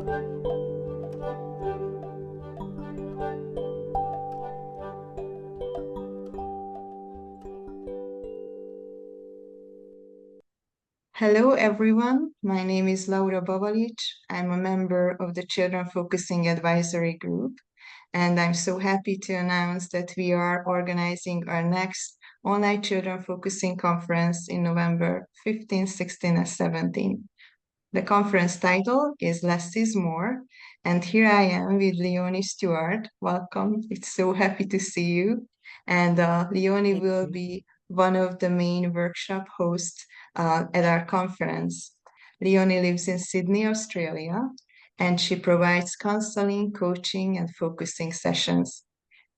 Hello, everyone. My name is Bavalics. I'm a member of the Children Focusing Advisory Group, and I'm so happy to announce that we are organizing our next online Children Focusing Conference in November 15, 16, and 17. The conference title is Less is More, and here I am with Leonie Stewart. Welcome. It's so happy to see you. And Leonie Thank will you. be one of the main workshop hosts at our conference. Leonie lives in Sydney, Australia, and she provides counseling, coaching, and focusing sessions.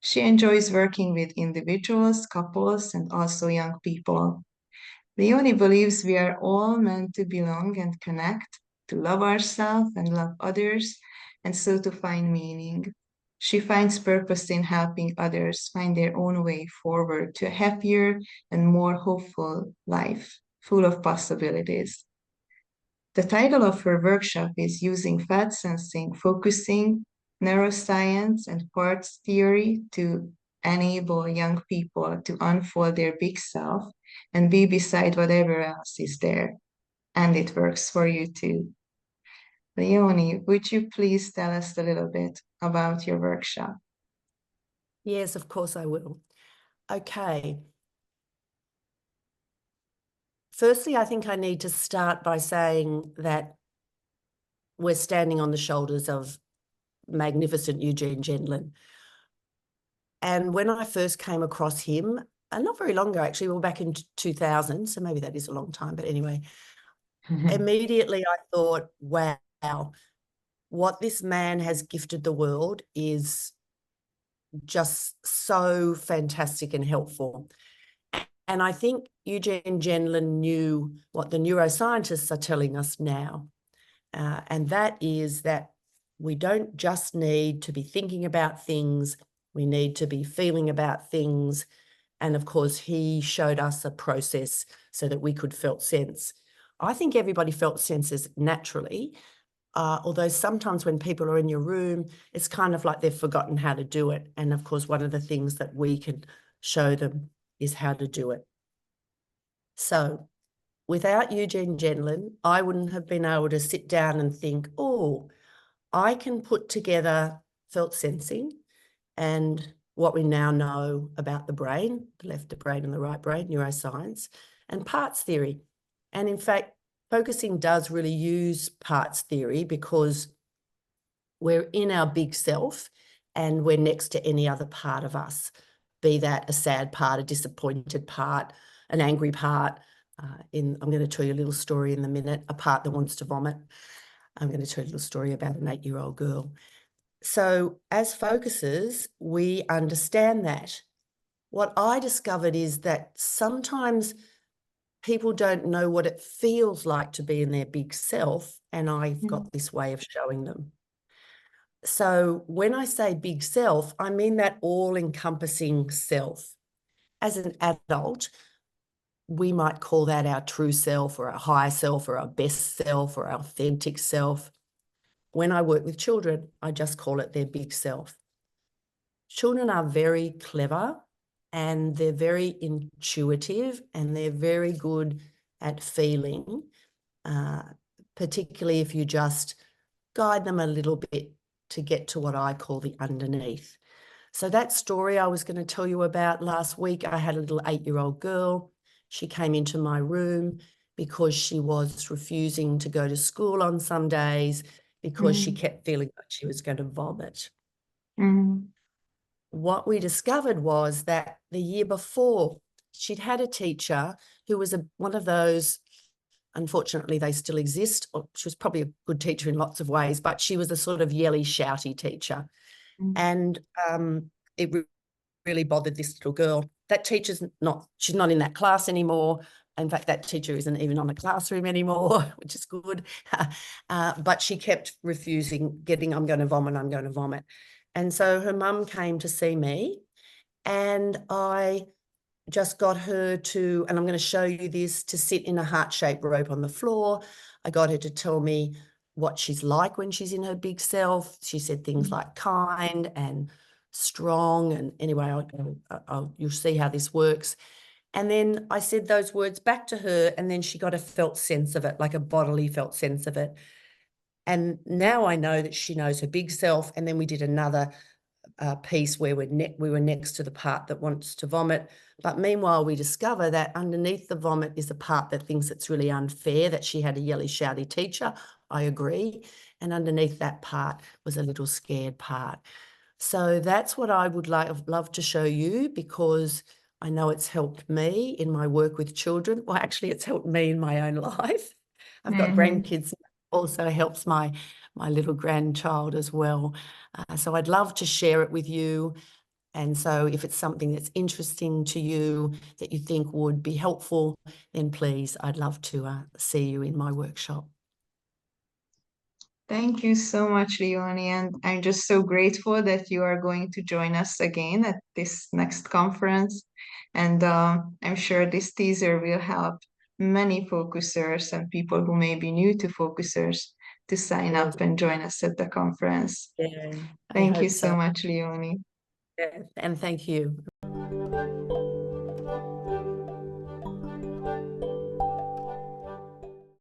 She enjoys working with individuals, couples, and also young people. Leonie believes we are all meant to belong and connect, to love ourselves and love others, and so to find meaning. She finds purpose in helping others find their own way forward to a happier and more hopeful life, full of possibilities. The title of her workshop is Using Felt Sensing, Focusing, Neuroscience, and Quartz Theory to enable young people to unfold their big self and be beside whatever else is there. And it works for you too. Leonie, would you please tell us a little bit about your workshop? Yes, of course I will. Okay. Firstly, I think I need to start by saying that we're standing on the shoulders of magnificent Eugene Gendlin. And when I first came across him, and not very long ago, actually, we were back in 2000, so maybe that is a long time, but anyway, immediately I thought, wow, what this man has gifted the world is just so fantastic and helpful. And I think Eugene Gendlin knew what the neuroscientists are telling us now. And that is that we don't just need to be thinking about things, we need to be feeling about things. And of course, he showed us a process so that we could felt sense. I think everybody felt senses naturally, although sometimes when people are in your room, it's kind of like they've forgotten how to do it. And of course, one of the things that we can show them is how to do it. So without Eugene Gendlin, I wouldn't have been able to sit down and think, oh, I can put together felt sensing and what we now know about the brain, the left brain and the right brain, neuroscience, and parts theory. And in fact, focusing does really use parts theory because we're in our big self and we're next to any other part of us, be that a sad part, a disappointed part, an angry part. I'm going to tell you a little story in a minute, a part that wants to vomit. I'm going to tell you a little story about an 8-year-old girl. So as focusers, we understand that. What I discovered is that sometimes people don't know what it feels like to be in their big self, and I've got this way of showing them. So when I say big self, I mean that all-encompassing self. As an adult, we might call that our true self or our higher self or our best self or our authentic self. When I work with children, I just call it their big self. Children are very clever and they're very intuitive and they're very good at feeling, particularly if you just guide them a little bit to get to what I call the underneath. So that story I was going to tell you about last week, I had a little 8-year-old girl. She came into my room because she was refusing to go to school on some days because she kept feeling like she was going to vomit. What we discovered was that the year before, she'd had a teacher who was one of those, unfortunately they still exist, she was probably a good teacher in lots of ways, but she was a sort of yelly, shouty teacher. And it really bothered this little girl. That teacher's she's not in that class anymore. In fact, that teacher isn't even on the classroom anymore, which is good. But she kept refusing, I'm going to vomit. And so her mum came to see me and I just got her to, and I'm going to show you this, to sit in a heart-shaped rope on the floor. I got her to tell me what she's like when she's in her big self. She said things like kind and strong. And anyway, you'll see how this works. And then I said those words back to her, and then she got a felt sense of it, like a bodily felt sense of it. And now I know that she knows her big self. And then we did another piece where we were next to the part that wants to vomit. But meanwhile, we discover that underneath the vomit is a part that thinks it's really unfair that she had a yelly, shouty teacher. I agree. And underneath that part was a little scared part. So that's what I would love to show you, because I know it's helped me in my work with children. Well, actually, it's helped me in my own life. I've got grandkids, also helps my little grandchild as well. So I'd love to share it with you. And so if it's something that's interesting to you, that you think would be helpful, then please, I'd love to see you in my workshop. Thank you so much, Leonie, and I'm just so grateful that you are going to join us again at this next conference. And I'm sure this teaser will help many focusers and people who may be new to focusers to sign Yes. up and join us at the conference. Yeah, I Thank you hope so so. much, Leonie. Yeah, and thank you.